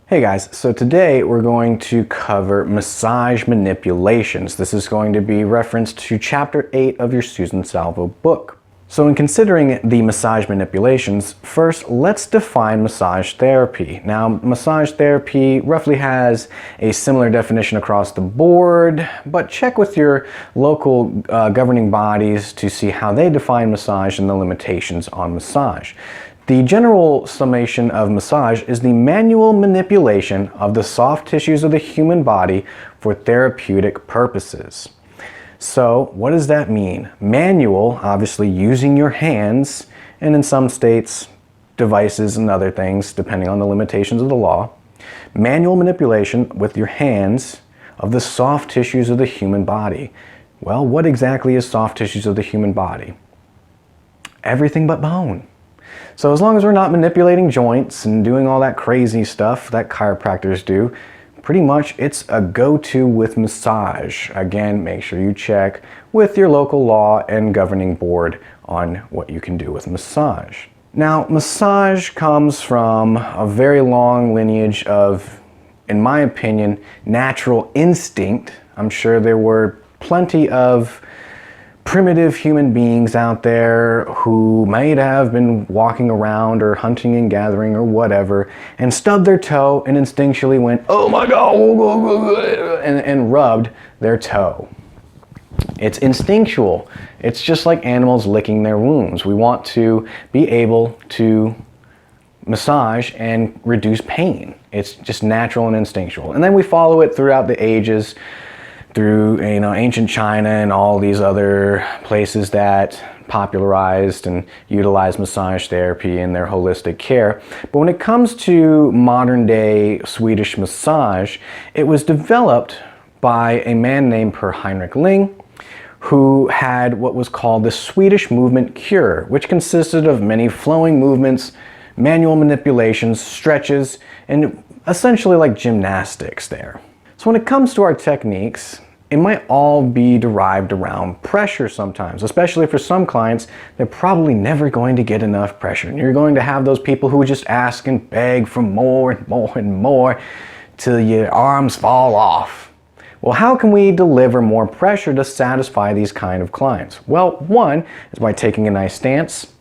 Hey guys, so today we're going to cover massage manipulations. This is going to be referenced to chapter 8 of your Susan Salvo book. So in considering the massage manipulations, first let's define massage therapy. Now, massage therapy roughly has a similar definition across the board, but check with your local governing bodies to see how they define massage and the limitations on massage. The general summation of massage is the manual manipulation of the soft tissues of the human body for therapeutic purposes. So what does that mean? Manual, obviously using your hands, and in some states, devices and other things, depending on the limitations of the law. Manual manipulation with your hands of the soft tissues of the human body. Well, what exactly is soft tissues of the human body? Everything but bone. So as long as we're not manipulating joints and doing all that crazy stuff that chiropractors do, pretty much it's a go-to with massage. Again, make sure you check with your local law and governing board on what you can do with massage. Now, massage comes from a very long lineage of, in my opinion, natural instinct. I'm sure there were plenty of primitive human beings out there who might have been walking around or hunting and gathering or whatever and stubbed their toe and instinctually went, oh my God, and rubbed their toe. It's instinctual. It's just like animals licking their wounds. We want to be able to massage and reduce pain. It's just natural and instinctual. And then we follow it throughout the ages, through ancient China and all these other places that popularized and utilized massage therapy in their holistic care. But when it comes to modern day Swedish massage, it was developed by a man named Per Heinrich Ling, who had what was called the Swedish movement cure, which consisted of many flowing movements, manual manipulations, stretches, and essentially like gymnastics there. So when it comes to our techniques, it might all be derived around pressure sometimes, especially for some clients. They're probably never going to get enough pressure. And you're going to have those people who just ask and beg for more and more and more till your arms fall off. Well, how can we deliver more pressure to satisfy these kind of clients? Well, one is by taking a nice stance,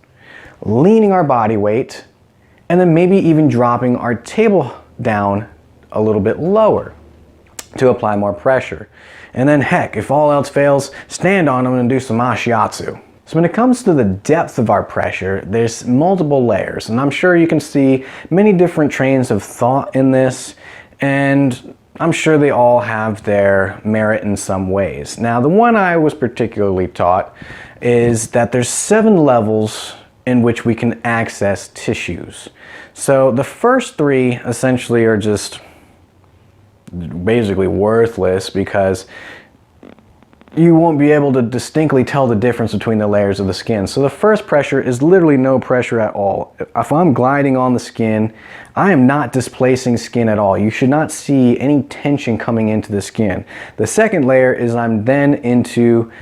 leaning our body weight, and then maybe even dropping our table down a little bit lower to apply more pressure. And then heck, if all else fails, stand on them and do some ashiatsu. So when it comes to the depth of our pressure, there's multiple layers, and I'm sure you can see many different trains of thought in this, and I'm sure they all have their merit in some ways. Now, the one I was particularly taught is that there's 7 levels in which we can access tissues. So the first 3 essentially are just basically worthless because you won't be able to distinctly tell the difference between the layers of the skin. So the first pressure is literally no pressure at all. If I'm gliding on the skin, I am not displacing skin at all. You should not see any tension coming into the skin. The second layer is I'm then into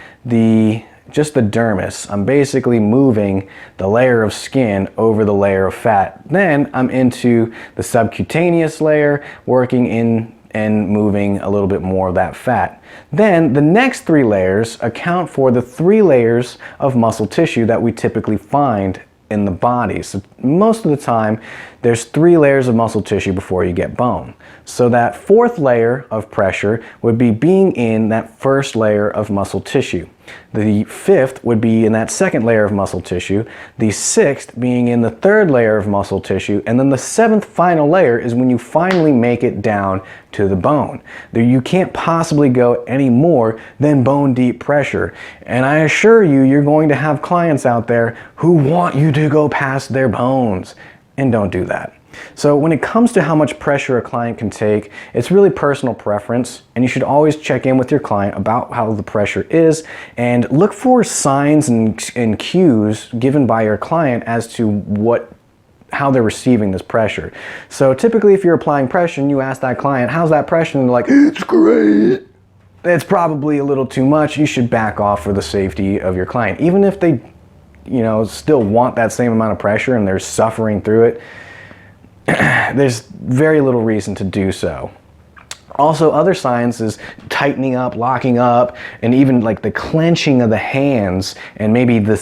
just the dermis. I'm basically moving the layer of skin over the layer of fat. Then I'm into the subcutaneous layer, working in and moving a little bit more of that fat. Then the next 3 layers account for the 3 layers of muscle tissue that we typically find in the body. So most of the time, there's 3 layers of muscle tissue before you get bone. So that 4th layer of pressure would be being in that first layer of muscle tissue. The 5th would be in that second layer of muscle tissue. The 6th being in the 3rd layer of muscle tissue. And then the 7th final layer is when you finally make it down to the bone. You can't possibly go any more than bone deep pressure. And I assure you, you're going to have clients out there who want you to go past their bones. And don't do that. So when it comes to how much pressure a client can take, it's really personal preference, and you should always check in with your client about how the pressure is and look for signs and cues given by your client as to how they're receiving this pressure. So typically if you're applying pressure and you ask that client, how's that pressure? And they're like, it's great. It's probably a little too much. You should back off for the safety of your client. Even if they still want that same amount of pressure and they're suffering through it, there's very little reason to do so. Also, other signs is tightening up, locking up, and even like the clenching of the hands and maybe the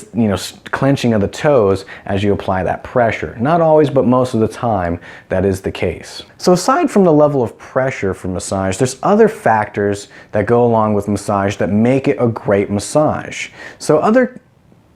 clenching of the toes as you apply that pressure. Not always, but most of the time that is the case. So aside from the level of pressure for massage, there's other factors that go along with massage that make it a great massage. So other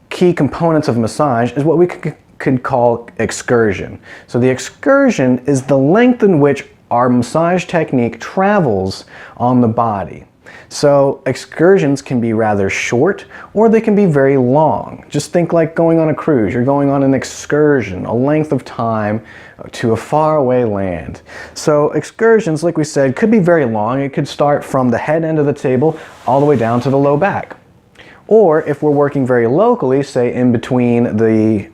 key components of massage is what we could call excursion. So the excursion is the length in which our massage technique travels on the body. So excursions can be rather short or they can be very long. Just think like going on a cruise. You're going on an excursion, a length of time to a faraway land. So excursions, like we said, could be very long. It could start from the head end of the table all the way down to the low back. Or if we're working very locally, say in between the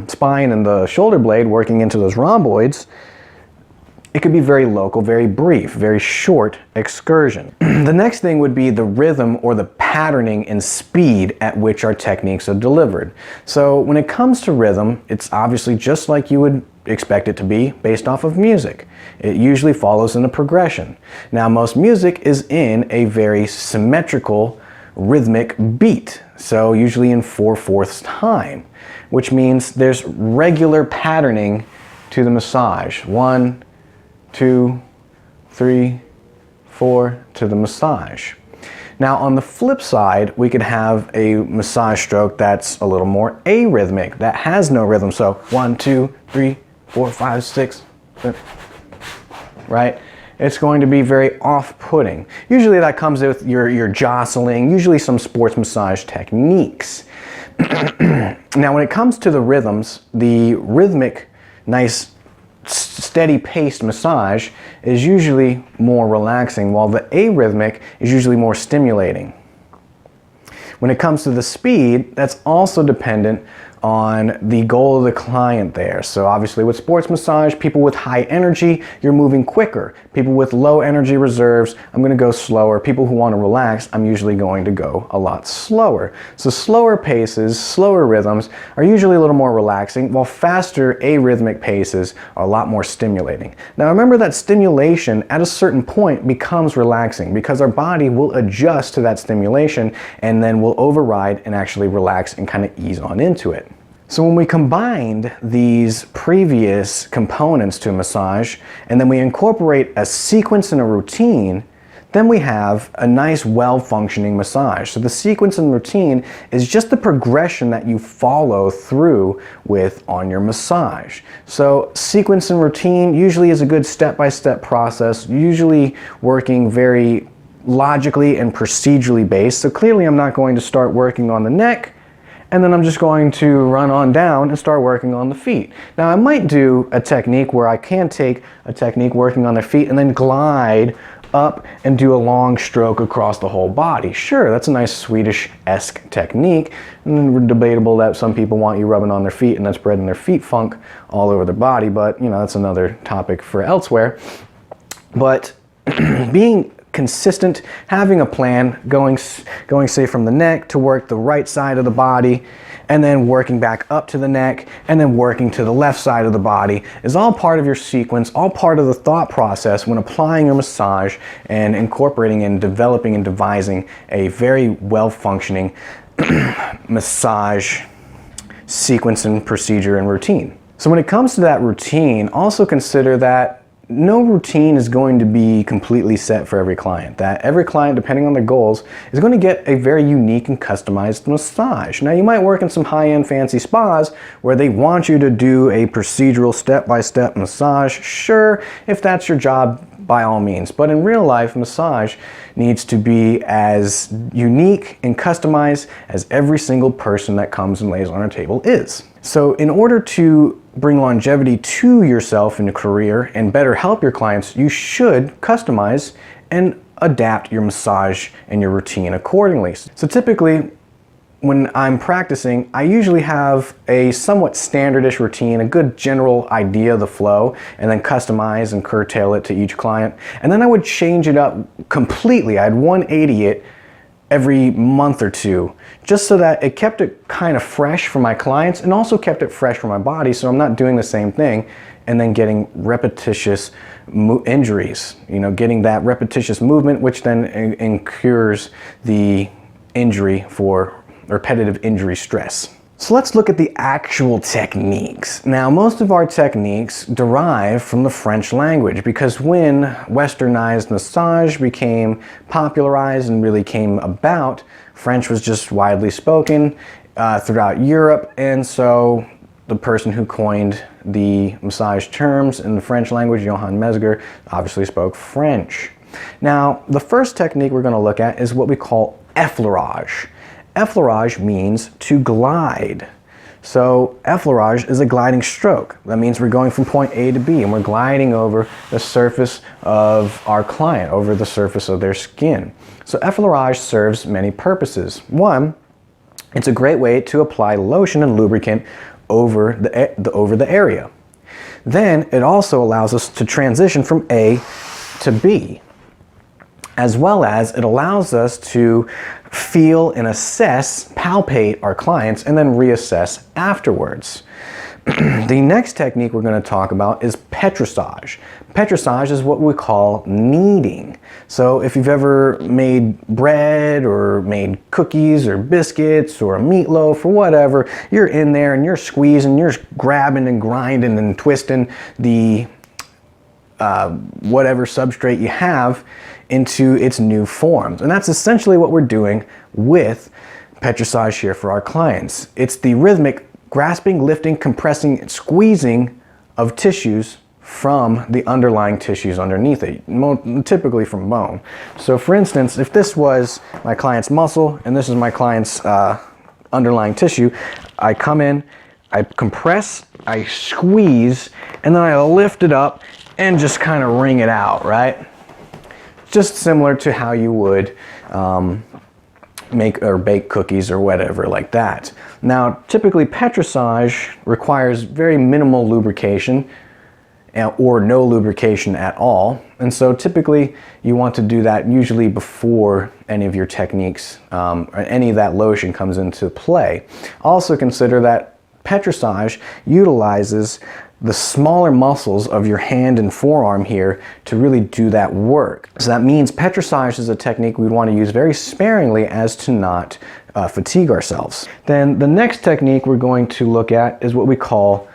spine and the shoulder blade, working into those rhomboids, it could be very local, very brief, very short excursion. The next thing would be the rhythm or the patterning and speed at which our techniques are delivered. So when it comes to rhythm, it's obviously just like you would expect it to be based off of music. It usually follows in a progression. Now most music is in a very symmetrical rhythmic beat, so usually in 4/4 time, which means there's regular patterning to the massage. 1, 2, 3, 4 to the massage. Now on the flip side, we could have a massage stroke that's a little more arrhythmic, that has no rhythm. So 1, 2, 3, 4, 5, 6, 7, right? It's going to be very off-putting. Usually that comes with your jostling, usually some sports massage techniques. Now when it comes to the rhythms, the rhythmic, nice steady paced massage is usually more relaxing, while the arrhythmic is usually more stimulating. When it comes to the speed, that's also dependent on the goal of the client there. So obviously with sports massage, people with high energy, you're moving quicker. People with low energy reserves, I'm going to go slower. People who want to relax, I'm usually going to go a lot slower. So slower paces, slower rhythms are usually a little more relaxing, while faster arrhythmic paces are a lot more stimulating. Now remember that stimulation at a certain point becomes relaxing because our body will adjust to that stimulation and then will override and actually relax and kind of ease on into it. So when we combined these previous components to massage and then we incorporate a sequence and a routine, then we have a nice well-functioning massage. So the sequence and routine is just the progression that you follow through with on your massage. So sequence and routine usually is a good step-by-step process, usually working very logically and procedurally based. So clearly I'm not going to start working on the neck and then I'm just going to run on down and start working on the feet. Now I might do a technique where I can take a technique working on the feet and then glide up and do a long stroke across the whole body. Sure, that's a nice Swedish-esque technique, and then debatable that some people want you rubbing on their feet and that's spreading their feet funk all over their body, but you know, that's another topic for elsewhere. But being consistent, having a plan, going say from the neck to work the right side of the body, and then working back up to the neck, and then working to the left side of the body is all part of your sequence, all part of the thought process when applying your massage and incorporating and developing and devising a very well-functioning massage sequence and procedure and routine. So when it comes to that routine, also consider that no routine is going to be completely set for every client. That every client, depending on their goals, is going to get a very unique and customized massage. Now you might work in some high-end fancy spas where they want you to do a procedural step-by-step massage. Sure, if that's your job, by all means. But in real life, massage needs to be as unique and customized as every single person that comes and lays on our table is. So in order to bring longevity to yourself in your career and better help your clients, you should customize and adapt your massage and your routine accordingly. So typically, when I'm practicing, I usually have a somewhat standardish routine, a good general idea of the flow, and then customize and curtail it to each client. And then I would change it up completely. I'd 180 it every month or two, just so that it kept it kind of fresh for my clients and also kept it fresh for my body, so I'm not doing the same thing and then getting repetitious injuries, getting that repetitious movement, which then incurs the injury for repetitive injury stress. So let's look at the actual techniques. Now, most of our techniques derive from the French language, because when westernized massage became popularized and really came about, French was just widely spoken throughout Europe, and so the person who coined the massage terms in the French language, Johann Mesger, obviously spoke French. Now, the first technique we're going to look at is what we call effleurage. Effleurage means to glide. So effleurage is a gliding stroke. That means we're going from point A to B and we're gliding over the surface of our client, over the surface of their skin. So effleurage serves many purposes. One, it's a great way to apply lotion and lubricant over the area. Then it also allows us to transition from A to B, as well as it allows us to feel and assess, palpate our clients, and then reassess afterwards. The next technique we're going to talk about is petrissage. Petrissage is what we call kneading. So if you've ever made bread or made cookies or biscuits or a meatloaf or whatever, you're in there and you're squeezing, you're grabbing and grinding and twisting the whatever substrate you have into its new forms. And that's essentially what we're doing with petrissage here for our clients. It's the rhythmic grasping, lifting, compressing, and squeezing of tissues from the underlying tissues underneath it, typically from bone. So for instance, if this was my client's muscle and this is my client's underlying tissue, I come in, I compress, I squeeze, and then I lift it up and just kind of wring it out, right? Just similar to how you would make or bake cookies or whatever like that. Now, typically petrissage requires very minimal lubrication or no lubrication at all. And so typically you want to do that usually before any of your techniques or any of that lotion comes into play. Also consider that petrissage utilizes the smaller muscles of your hand and forearm here to really do that work. So that means petrissage is a technique we want to use very sparingly as to not fatigue ourselves. Then the next technique we're going to look at is what we call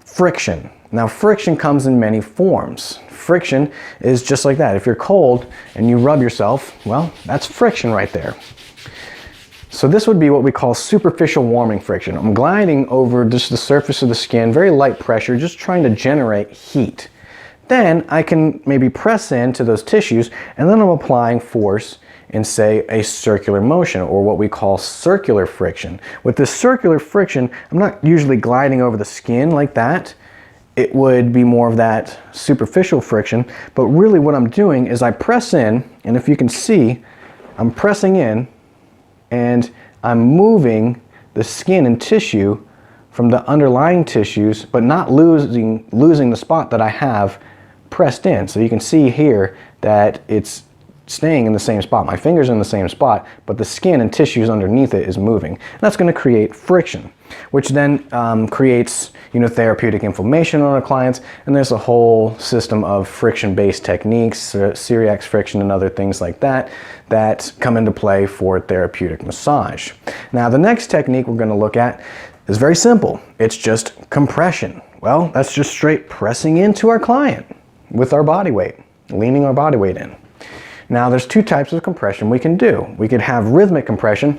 friction. Now, friction comes in many forms. Friction is just like that. If you're cold and you rub yourself, well, that's friction right there. So this would be what we call superficial warming friction. I'm gliding over just the surface of the skin, very light pressure, just trying to generate heat. Then I can maybe press into those tissues, and then I'm applying force in, say, a circular motion, or what we call circular friction. With this circular friction, I'm not usually gliding over the skin like that. It would be more of that superficial friction, but really what I'm doing is I press in, and if you can see, I'm pressing in, and I'm moving the skin and tissue from the underlying tissues, but not losing the spot that I have pressed in. So you can see here that it's staying in the same spot. My finger's in the same spot, but the skin and tissues underneath it is moving. And that's going to create friction, which then creates therapeutic inflammation on our clients. And there's a whole system of friction-based techniques, Cyriax friction and other things like that, that come into play for therapeutic massage. Now, the next technique we're going to look at is very simple. It's just compression. Well, that's just straight pressing into our client with our body weight, leaning our body weight in. Now, there's two types of compression we can do. We could have rhythmic compression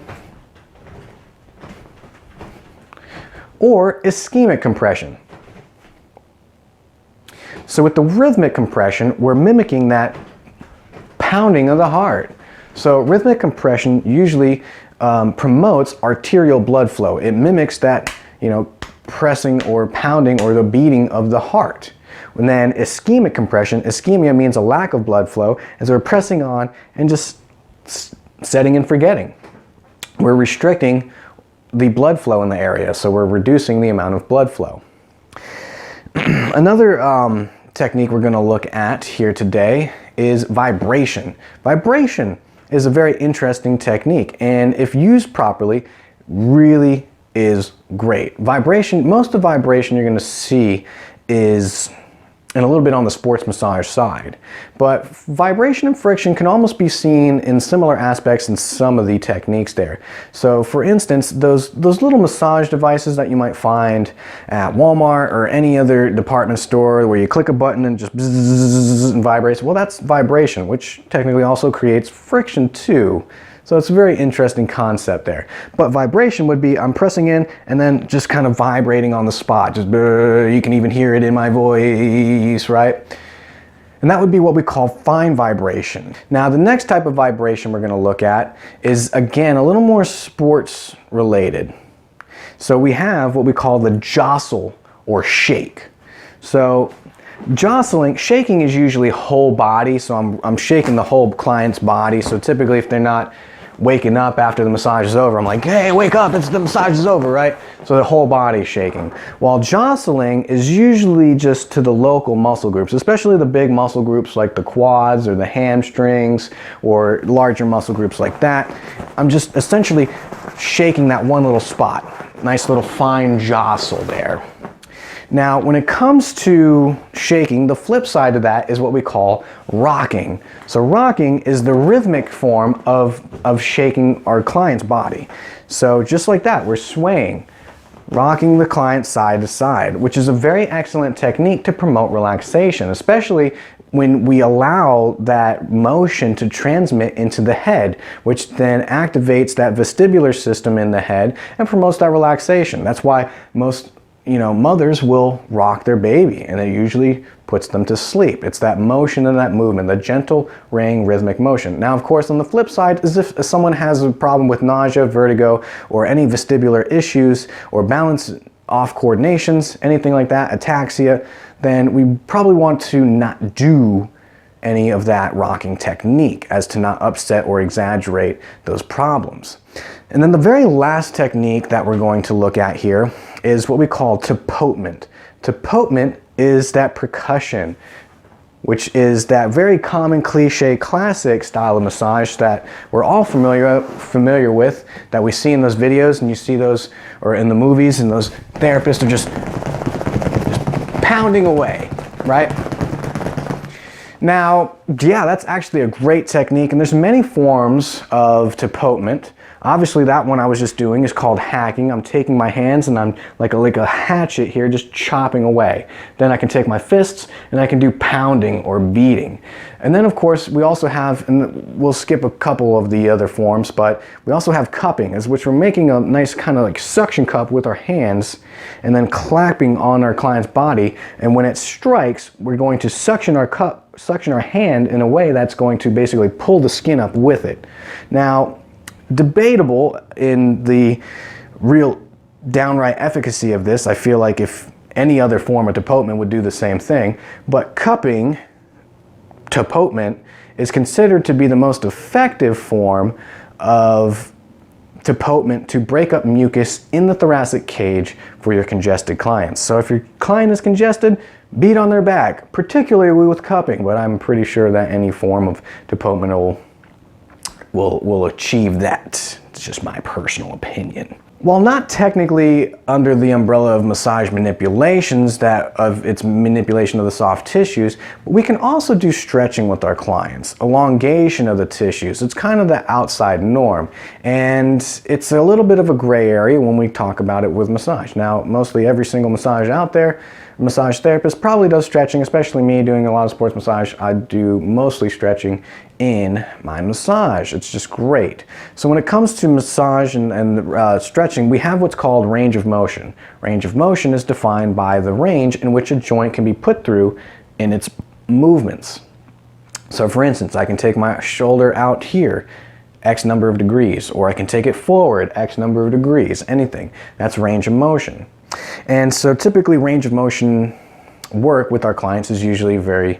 or ischemic compression. So with the rhythmic compression, we're mimicking that pounding of the heart. So rhythmic compression usually promotes arterial blood flow. It mimics that, pressing or pounding or the beating of the heart. And then ischemic compression, ischemia means a lack of blood flow, as we're pressing on and just setting and forgetting. We're restricting the blood flow in the area, so we're reducing the amount of blood flow. Another technique we're going to look at here today is vibration. Vibration is a very interesting technique, and if used properly, really is great. Vibration, most of vibration you're going to see is and a little bit on the sports massage side. But vibration and friction can almost be seen in similar aspects in some of the techniques there. So for instance, those little massage devices that you might find at Walmart or any other department store where you click a button and just bzzz and vibrates, well, that's vibration, which technically also creates friction too. So it's a very interesting concept there. But vibration would be I'm pressing in and then just kind of vibrating on the spot. Just you can even hear it in my voice, right? And that would be what we call fine vibration. Now the next type of vibration we're going to look at is, again, a little more sports related. So we have what we call the jostle or shake. So shaking is usually whole body, so I'm shaking the whole client's body. So typically if they're not waking up after the massage is over, I'm like, hey, wake up, the massage is over, right? So the whole body is shaking. While jostling is usually just to the local muscle groups, especially the big muscle groups like the quads or the hamstrings or larger muscle groups like that. I'm just essentially shaking that one little spot. Nice little fine jostle there. Now, when it comes to shaking, the flip side of that is what we call rocking. So rocking is the rhythmic form of shaking our client's body. So just like that, we're swaying, rocking the client side to side, which is a very excellent technique to promote relaxation, especially when we allow that motion to transmit into the head, which then activates that vestibular system in the head and promotes that relaxation. That's why most mothers will rock their baby, and it usually puts them to sleep. It's that motion and that movement, the gentle ring rhythmic motion. Now, of course, on the flip side is if someone has a problem with nausea, vertigo, or any vestibular issues, or balance off coordinations, anything like that, ataxia, then we probably want to not do any of that rocking technique as to not upset or exaggerate those problems. And then the very last technique that we're going to look at here is what we call tapotement. Tapotement is that percussion, which is that very common cliche classic style of massage that we're all familiar with, that we see in those videos and you see those, or in the movies, and those therapists are just pounding away, right? Now, yeah, that's actually a great technique, and there's many forms of tapotement. Obviously, that one I was just doing is called hacking. I'm taking my hands and I'm like a hatchet here, just chopping away. Then I can take my fists and I can do pounding or beating. And then, of course, we also have, and we'll skip a couple of the other forms, but we also have cupping, which we're making a nice kind of like suction cup with our hands and then clapping on our client's body. And when it strikes, we're going to suction our hand in a way that's going to basically pull the skin up with it. Now, debatable in the real downright efficacy of this. I feel like if any other form of tapotement would do the same thing, but cupping, tapotement, is considered to be the most effective form of tapotement to break up mucus in the thoracic cage for your congested clients. So if your client is congested, beat on their back, particularly with cupping, but I'm pretty sure that any form of tapotement will achieve that. It's just my personal opinion. While not technically under the umbrella of massage manipulations, its manipulation of the soft tissues, we can also do stretching with our clients, elongation of the tissues. It's kind of the outside norm, and it's a little bit of a gray area when we talk about it with massage. Now, mostly every single massage out there, massage therapist probably does stretching, especially me doing a lot of sports massage. I do mostly stretching in my massage. It's just great. So when it comes to massage and stretching, we have what's called range of motion. Range of motion is defined by the range in which a joint can be put through in its movements. So for instance, I can take my shoulder out here X number of degrees, or I can take it forward X number of degrees, anything. That's range of motion. And so typically range of motion work with our clients is usually very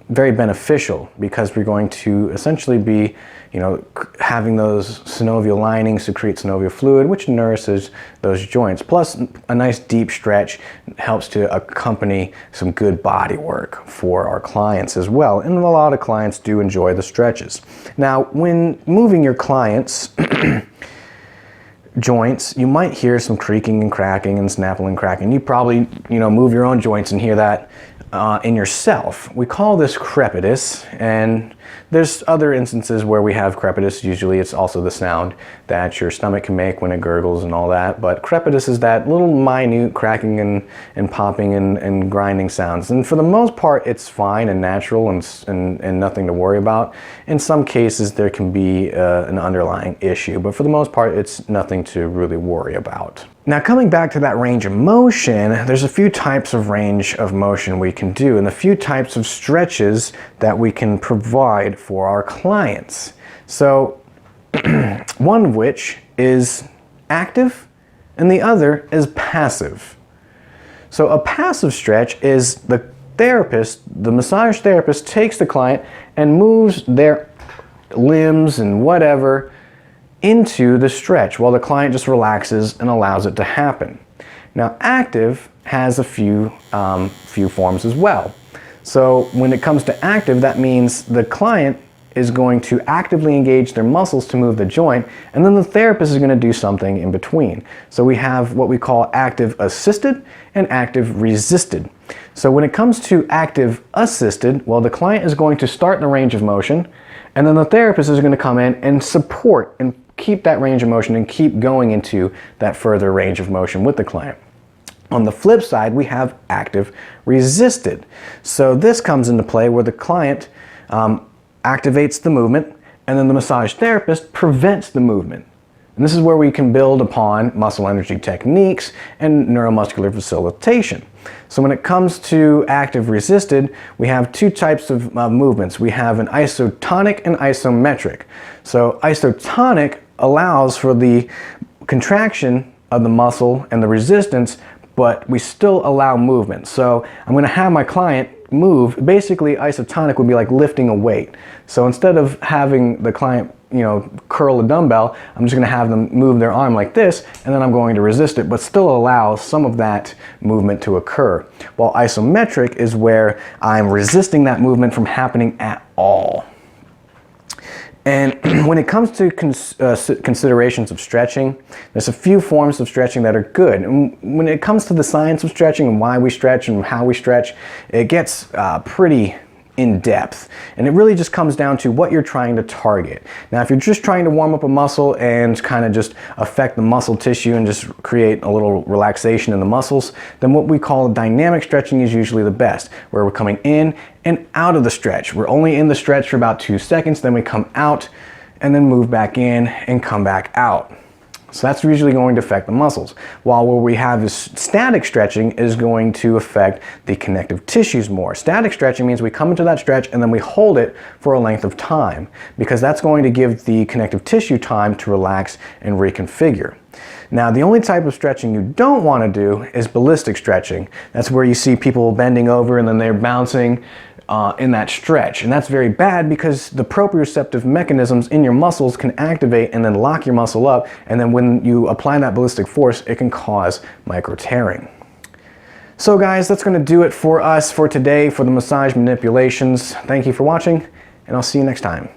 beneficial, because we're going to essentially be, having those synovial linings secrete synovial fluid, which nourishes those joints. Plus, a nice deep stretch helps to accompany some good body work for our clients as well. And a lot of clients do enjoy the stretches. Now, when moving your clients, joints, you might hear some creaking and cracking and snapping and cracking. You probably, move your own joints and hear that in yourself. We call this crepitus, and there's other instances where we have crepitus. Usually it's also the sound that your stomach can make when it gurgles and all that, but crepitus is that little minute cracking and popping and grinding sounds. And for the most part, it's fine and natural and nothing to worry about. In some cases, there can be an underlying issue, but for the most part, it's nothing to really worry about. Now, coming back to that range of motion, there's a few types of range of motion we can do and a few types of stretches that we can provide for our clients. So one of which is active and the other is passive. So a passive stretch is the massage therapist takes the client and moves their limbs and whatever into the stretch while the client just relaxes and allows it to happen. Now, active has a few forms as well. So when it comes to active, that means the client is going to actively engage their muscles to move the joint, and then the therapist is going to do something in between. So we have what we call active assisted and active resisted. So when it comes to active assisted, well, the client is going to start the range of motion, and then the therapist is going to come in and support and keep that range of motion and keep going into that further range of motion with the client. On the flip side, we have active resisted. So this comes into play where the client activates the movement and then the massage therapist prevents the movement. And this is where we can build upon muscle energy techniques and neuromuscular facilitation. So when it comes to active resisted, we have two types of movements. We have an isotonic and isometric. So isotonic allows for the contraction of the muscle and the resistance, but we still allow movement. So I'm going to have my client move. Basically, isotonic would be like lifting a weight. So instead of having the client curl a dumbbell, I'm just going to have them move their arm like this, and then I'm going to resist it, but still allow some of that movement to occur. While isometric is where I'm resisting that movement from happening at all. And when it comes to considerations of stretching, there's a few forms of stretching that are good. And when it comes to the science of stretching and why we stretch and how we stretch, it gets pretty in depth. And it really just comes down to what you're trying to target. Now, if you're just trying to warm up a muscle and kind of just affect the muscle tissue and just create a little relaxation in the muscles, then what we call dynamic stretching is usually the best, where we're coming in and out of the stretch. We're only in the stretch for about 2 seconds, then we come out and then move back in and come back out. So that's usually going to affect the muscles. While what we have is static stretching is going to affect the connective tissues more. Static stretching means we come into that stretch and then we hold it for a length of time, because that's going to give the connective tissue time to relax and reconfigure. Now, the only type of stretching you don't want to do is ballistic stretching. That's where you see people bending over and then they're bouncing in that stretch. And that's very bad because the proprioceptive mechanisms in your muscles can activate and then lock your muscle up. And then when you apply that ballistic force, it can cause micro tearing. So guys, that's going to do it for us for today for the massage manipulations. Thank you for watching, and I'll see you next time.